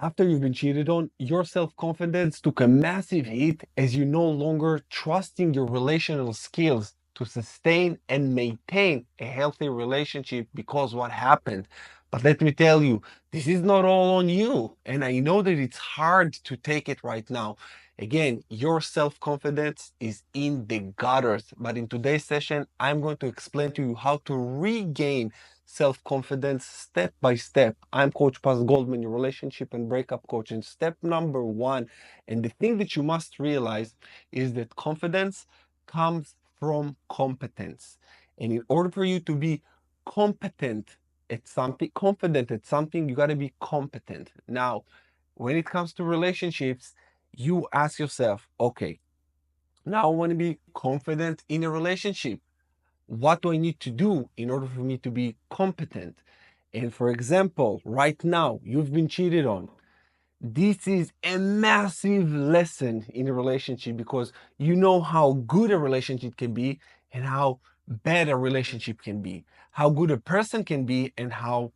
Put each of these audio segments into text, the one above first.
After you've been cheated on, your self-confidence took a massive hit as you no longer trusting your relational skills to sustain and maintain a healthy relationship because what happened. But let me tell you, this is not all on you. And I know that it's hard to take it right now. Again, your self-confidence is in the gutters. But in today's session, I'm going to explain to you how to regain self-confidence step by step. I'm Coach Paz Goldman, your relationship and breakup coach. And step number one, and the thing that you must realize is that confidence comes from competence. And in order for you to be competent at something, confident at something, you got to be competent. Now, when it comes to relationships, you ask yourself, okay, now I want to be confident in a relationship. What do I need to do in order for me to be competent? And for example, right now, you've been cheated on. This is a massive lesson in a relationship because you know how good a relationship can be and how bad a relationship can be, how good a person can be and how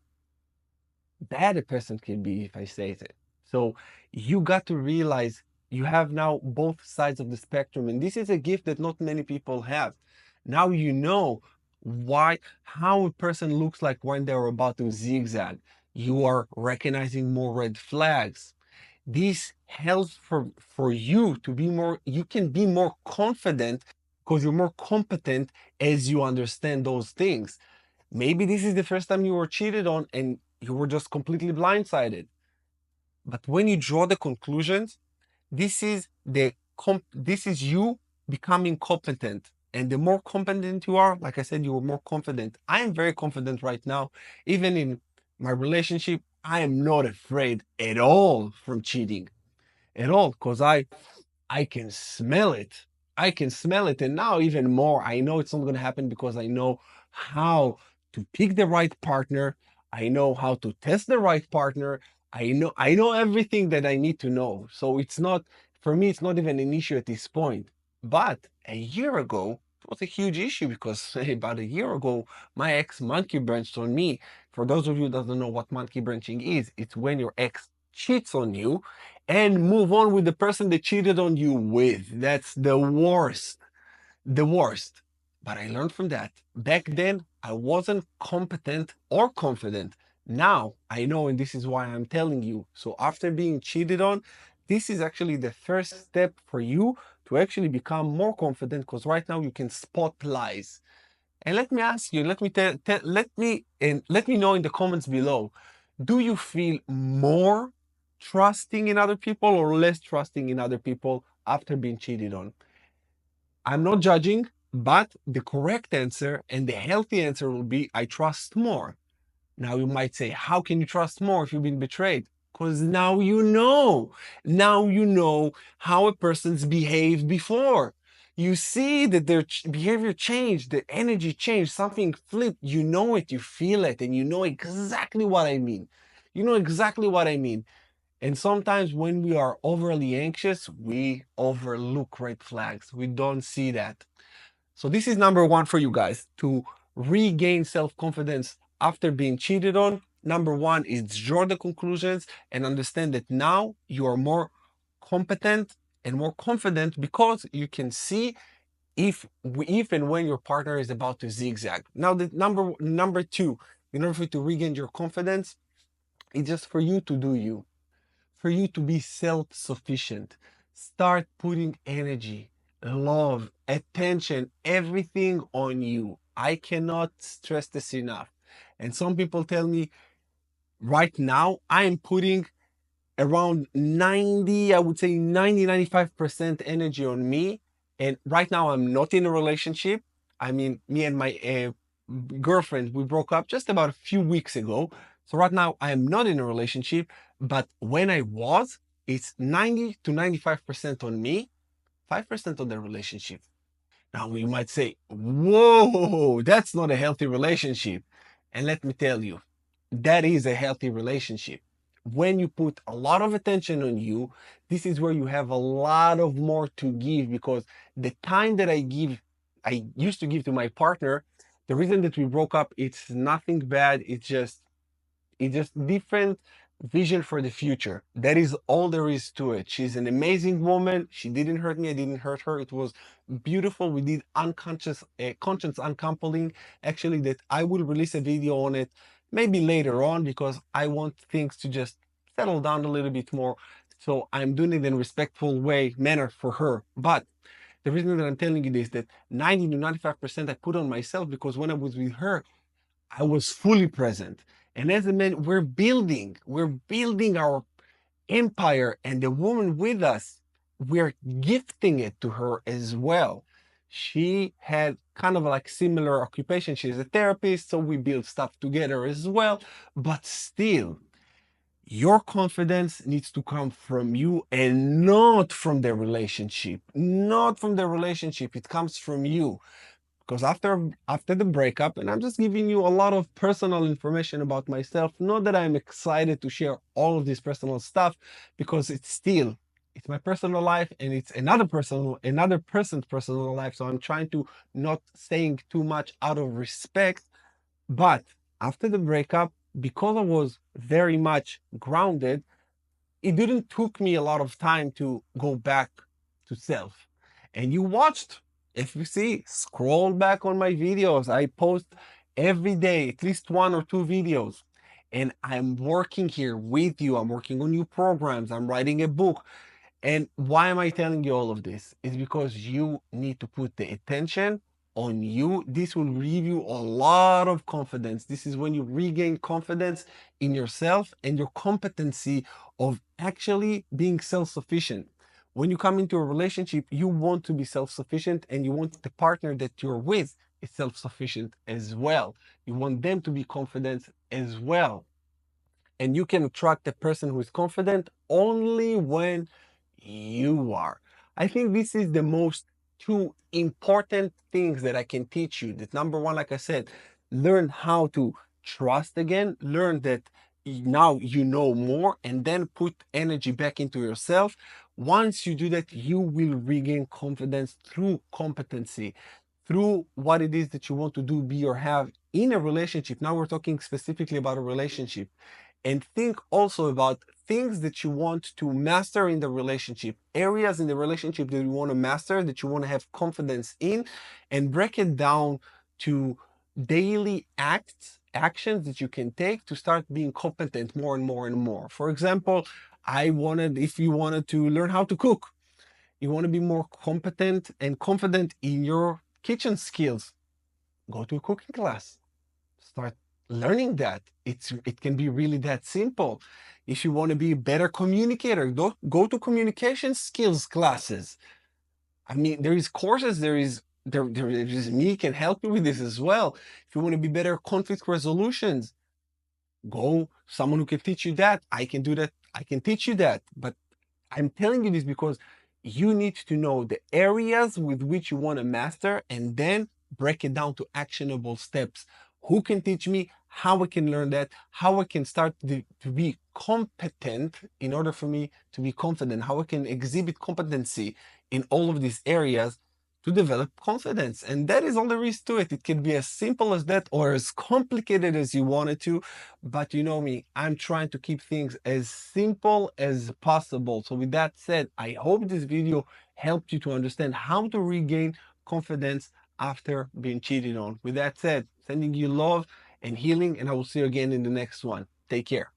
bad a person can be, if I say it. So you got to realize you have now both sides of the spectrum, and this is a gift that not many people have. Now you know how a person looks like when they're about to zigzag. You are recognizing more red flags. This helps for you to be more, you can be more confident because you're more competent as you understand those things. Maybe this is the first time you were cheated on and you were just completely blindsided. But when you draw the conclusions, this is you becoming competent. And the more competent you are, like I said, you are more confident. I am very confident right now. Even in my relationship, I am not afraid at all from cheating. At all, because I can smell it. I can smell it. And now even more, I know it's not going to happen because I know how to pick the right partner. I know how to test the right partner. I know everything that I need to know. So it's not, for me, it's not even an issue at this point. But a year ago, it was a huge issue because about a year ago, my ex monkey branched on me. For those of you who doesn't know what monkey branching is, it's when your ex cheats on you and move on with the person that cheated on you with. That's the worst. The worst. But I learned from that. Back then, I wasn't competent or confident. Now I know, and this is why I'm telling you. So after being cheated on, this is actually the first step for you to actually become more confident because right now you can spot lies. And let me ask you, let me know in the comments below. Do you feel more trusting in other people or less trusting in other people after being cheated on? I'm not judging, but the correct answer and the healthy answer will be I trust more. Now you might say, how can you trust more if you've been betrayed? Because now you know. Now you know how a person's behaved before. You see that their behavior changed, the energy changed, something flipped. You know it, you feel it, and you know exactly what I mean. You know exactly what I mean. And sometimes when we are overly anxious, we overlook red flags. We don't see that. So this is number one for you guys to regain self-confidence after being cheated on. Number one is draw the conclusions and understand that now you are more competent and more confident because you can see if and when your partner is about to zigzag. Now the number two, in order for you to regain your confidence, it's just for you to do you, for you to be self-sufficient. Start putting energy, love, attention, everything on you. I cannot stress this enough. And some people tell me right now I am putting around 90, I would say 95% energy on me. And right now I'm not in a relationship. I mean, me and my girlfriend, we broke up just about a few weeks ago. So right now I am not in a relationship, but when I was, it's 90 to 95% on me, 5% on the relationship. Now you might say, whoa, that's not a healthy relationship. And let me tell you, that is a healthy relationship. When you put a lot of attention on you, this is where you have a lot of more to give because the time that I used to give to my partner, the reason that we broke up, it's nothing bad. It's just different. vision for the future. That is all there is to it. She's an amazing woman. She didn't hurt me. I didn't hurt her. It was beautiful. We did unconscious, conscious uncoupling. Actually, that I will release a video on it maybe later on because I want things to just settle down a little bit more. So I'm doing it in a respectful way, manner for her. But the reason that I'm telling you this, that 90 to 95% I put on myself because when I was with her, I was fully present. And as a man, we're building our empire, and the woman with us, we're gifting it to her as well. She had kind of like similar occupation. She's a therapist, so we build stuff together as well. But still, your confidence needs to come from you and not from the relationship. Not from the relationship. It comes from you. Because after the breakup, and I'm just giving you a lot of personal information about myself, not that I'm excited to share all of this personal stuff, because it's my personal life and it's another person's personal life. So I'm trying to not saying too much out of respect. But after the breakup, because I was very much grounded, it didn't took me a lot of time to go back to self. And you watched, if you see, scroll back on my videos. I post every day at least one or two videos. And I'm working here with you. I'm working on new programs. I'm writing a book. And why am I telling you all of this? It's because you need to put the attention on you. This will give you a lot of confidence. This is when you regain confidence in yourself and your competency of actually being self-sufficient. When you come into a relationship, you want to be self-sufficient and you want the partner that you're with is self-sufficient as well. You want them to be confident as well. And you can attract a person who is confident only when you are. I think this is the most two important things that I can teach you. That number one, like I said, learn how to trust again, learn that now you know more, and then put energy back into yourself. Once you do that, you will regain confidence through competency, through what it is that you want to do, be, or have in a relationship. Now we're talking specifically about a relationship. And think also about things that you want to master in the relationship, areas in the relationship that you want to master, that you want to have confidence in, and break it down to daily actions that you can take to start being competent more and more and more. For example, if you wanted to learn how to cook, you want to be more competent and confident in your kitchen skills, go to a cooking class, start learning that. It can be really that simple. If you want to be a better communicator, go to communication skills classes. I mean, there is courses, there is me can help you with this as well. If you want to be better conflict resolutions, go someone who can teach you that. I can do that. I can teach you that. But I'm telling you this because you need to know the areas with which you want to master and then break it down to actionable steps. Who can teach me? How I can learn that? How I can start to be competent in order for me to be confident? How I can exhibit competency in all of these areas to develop confidence. And that is all there is to it. It can be as simple as that or as complicated as you want it to. But you know me, I'm trying to keep things as simple as possible. So with that said, I hope this video helped you to understand how to regain confidence after being cheated on. With that said, sending you love and healing, and I will see you again in the next one. Take care.